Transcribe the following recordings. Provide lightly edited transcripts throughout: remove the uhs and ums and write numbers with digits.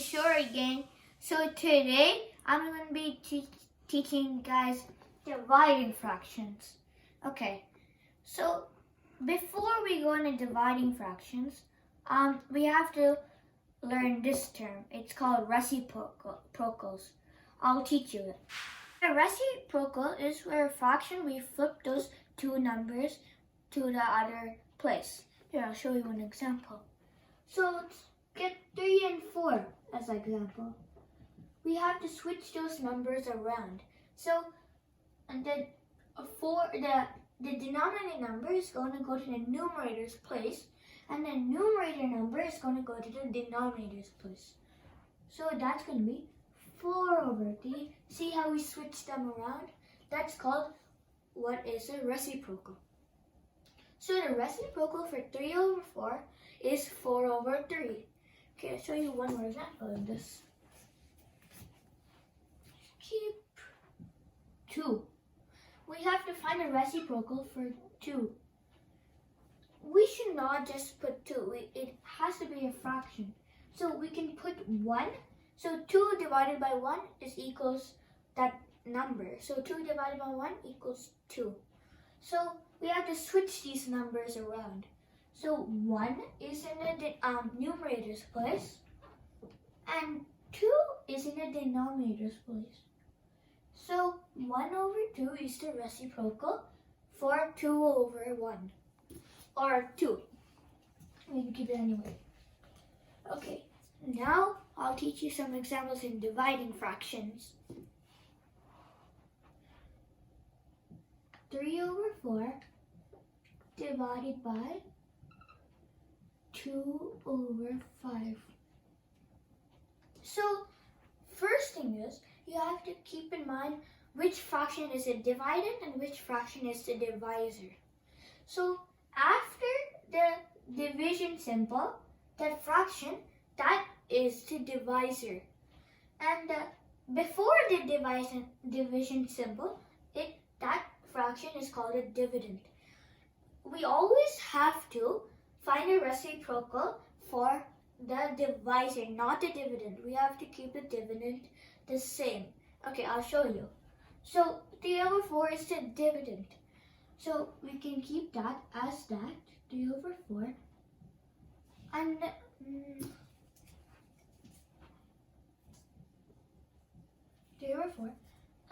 Kishore again. So today I'm going to be teaching you guys dividing fractions. Okay, so before we go into dividing fractions, we have to learn this term. It's called reciprocals. I'll teach you it. A reciprocal is where a fraction we flip those two numbers to the other place. Here, I'll show you an example. So let's get 3 and 4 as an example. We have to switch those numbers around. So, and then the denominator number is going to go to the numerator's place, and the numerator number is going to go to the denominator's place. So that's going to be 4 over 3. See how we switch them around? That's called what is a reciprocal. So the reciprocal for 3 over 4 is 4 over 3. Okay, I'll show you one more example of this. Keep 2. We have to find a reciprocal for 2. We should not just put 2. It has to be a fraction. So we can put 1. So 2 divided by 1 is equals that number. So 2 divided by 1 equals 2. So we have to switch these numbers around. So 1 is in the numerator's place, and 2 is in the denominator's place. So 1 over 2 is the reciprocal for 2 over 1, or 2. We can keep it anyway. Okay, now I'll teach you some examples in dividing fractions. 3 over 4 divided by 2 over 5. So, first thing is, you have to keep in mind which fraction is a dividend and which fraction is the divisor. So, after the division symbol, that fraction, that is the divisor. And before the division symbol, that fraction is called a dividend. We always have to find a reciprocal for the divisor, not the dividend. We have to keep the dividend the same. Okay, I'll show you. So 3 over 4 is the dividend. So we can keep that as that, 3 over 4. And 3 over 4.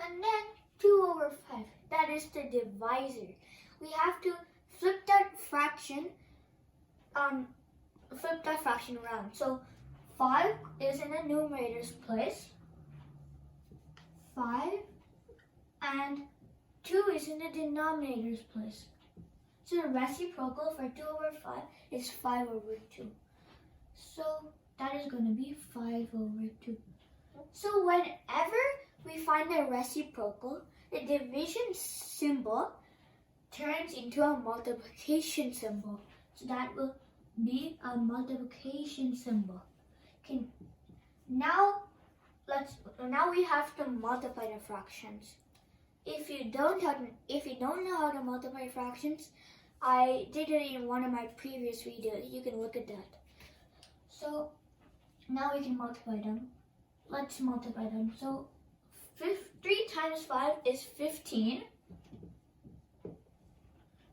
And then 2 over 5. That is the divisor. We have to flip that fraction around. So 5 is in the numerator's place, 5, and 2 is in the denominator's place. So the reciprocal for 2 over 5 is 5 over 2. So that is going to be 5 over 2. So whenever we find a reciprocal, the division symbol turns into a multiplication symbol. So that will be a multiplication symbol. Okay. Now we have to multiply the fractions. If you don't know how to multiply fractions, I did it in one of my previous videos. You can look at that. So now we can multiply them. Let's multiply them. So 3 times 5 is 15.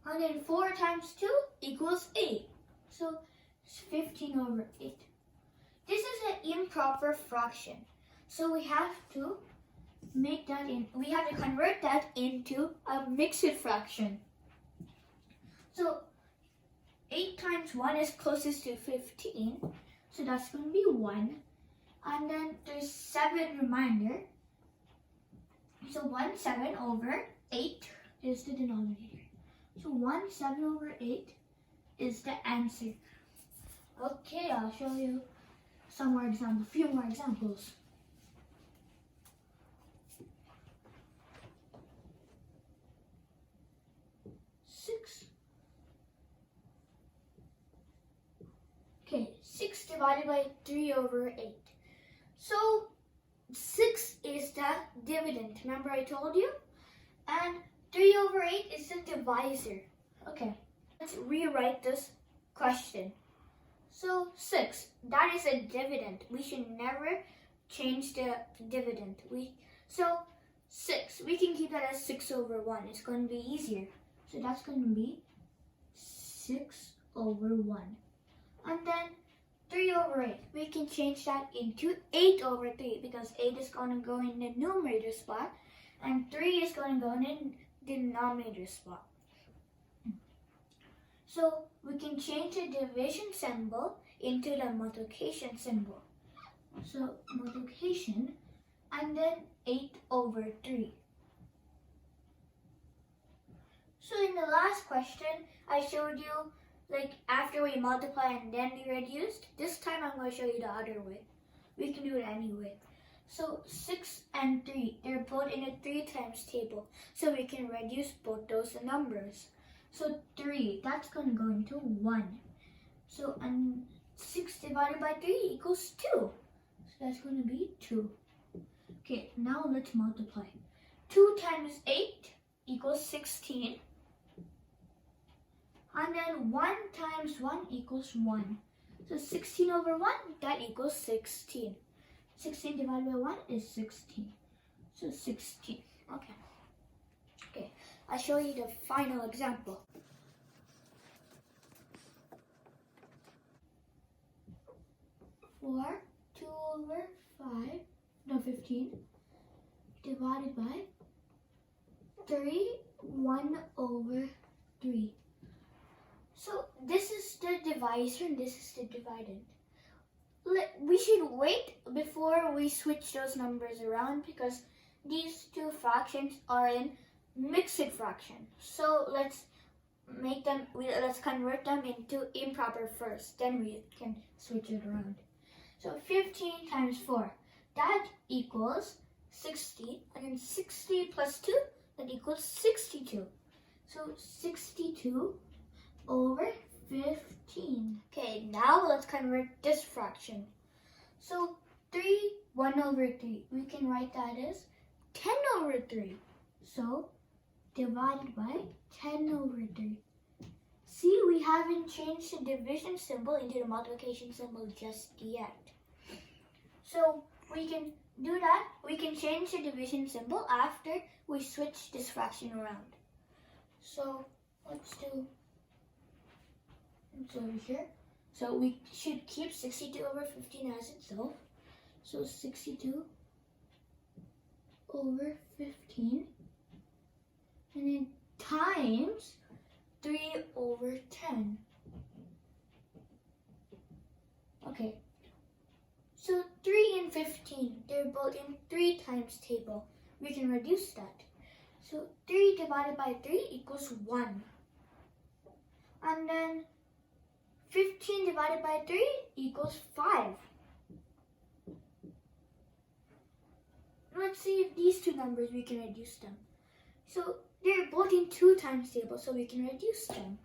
And then 4 times 2 equals 8. So it's 15 over 8. This is an improper fraction. So we have to convert that into a mixed fraction. So 8 times 1 is closest to 15. So that's going to be 1. And then there's 7 remainder. So 1 7 over 8 is the denominator. So 1 7 over 8 is the answer. Okay, I'll show you some more examples, a few more examples. Okay, 6 divided by 3 over 8. So 6 is the dividend. Remember I told you? And 3 over 8 is the divisor. Okay, let's rewrite this question. So 6, that is a dividend. We should never change the dividend. So 6, we can keep that as 6 over 1. It's going to be easier. So that's going to be 6 over 1. And then 3 over 8. We can change that into 8 over 3 because 8 is going to go in the numerator spot and 3 is going to go in the denominator spot. So we can change the division symbol into the multiplication symbol. So multiplication and then 8 over 3. So in the last question, I showed you like after we multiply and then we reduced. This time I'm going to show you the other way. We can do it anyway. So 6 and 3, they're both in a 3 times table. So we can reduce both those numbers. So 3, that's going to go into 1. So 6 divided by 3 equals 2. So that's going to be 2. Okay, now let's multiply. 2 times 8 equals 16. And then 1 times 1 equals 1. So 16 over 1, that equals 16. 16 divided by 1 is 16. So 16. Okay. Okay, I'll show you the final example. For 2 over 15 divided by 3, 1 over 3. So this is the divisor and this is the dividend. We should wait before we switch those numbers around because these two fractions are in mixed fraction. So let's convert them into improper first, then we can switch it around. So 15 times 4, that equals 60, and then 60 plus 2, that equals 62. So 62 over 15. Okay, now let's convert this fraction. So 3, 1 over 3. We can write that as 10 over 3. So divided by 10 over 3. See, we haven't changed the division symbol into the multiplication symbol just yet. So we can do that. We can change the division symbol after we switch this fraction around. So let's do it's over here. So we should keep 62 over 15 as itself. So 62 over 15. And then times 3 over 10. Okay. So 3 and 15, they're both in 3 times table. We can reduce that. So 3 divided by 3 equals 1. And then 15 divided by 3 equals 5. Let's see if these two numbers, we can reduce them. So they're both in 2 times table, so we can reduce them.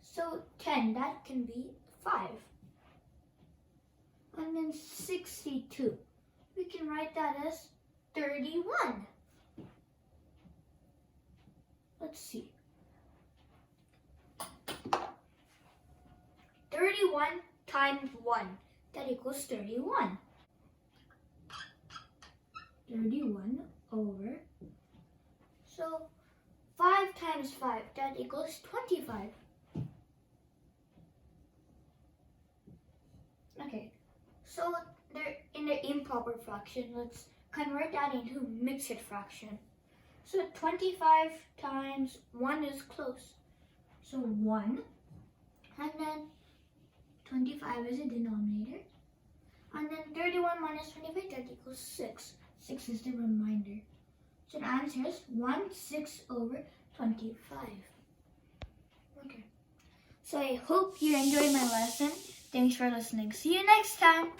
So 10, that can be 5. And then 62, we can write that as 31. Let's see. 31 times 1, that equals 31. 31 over, so 5 times 5, that equals 25. Okay, so they're in the improper fraction. Let's convert that into mixed fraction. So 25 times 1 is close. So 1, and then 25 is a denominator. And then 31 minus 25, that equals 6. 6 is the remainder. So the answer is 1/6 over 25. Okay. So I hope you enjoyed my lesson. Thanks for listening. See you next time.